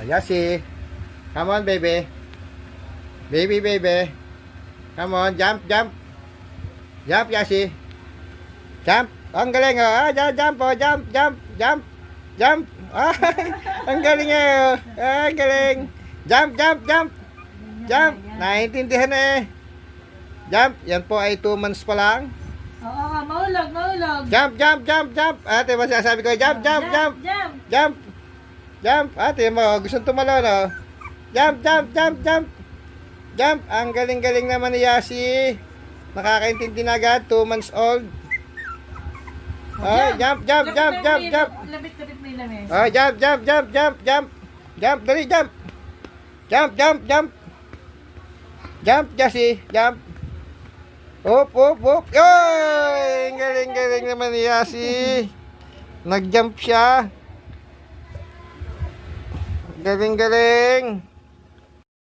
Yasi. Come on, baby. Baby. Come on, jump. Jump, Yasi. Jump. Ang galing, oh. Jump. Jump. Ang galing, oh. Ang galing. Jump. Jump. Naiintindihan na eh. Jump. Yan po ay 2 months pa lang. Oo, mahulog. Jump. Ate, masasabi ko, jump. Jump. Ate mo, gusto tumalon, oh. Jump. Ang galing naman ni Yasi. Nakakaintindi na agad, 2 months old. Oh, jump. Labit mo yung lamesa. Oh, jump. Dali, jump. Jump, Yasi. Jump. Up. Yoy! Galing naman ni Yasi. Nag-jump siya. Galing.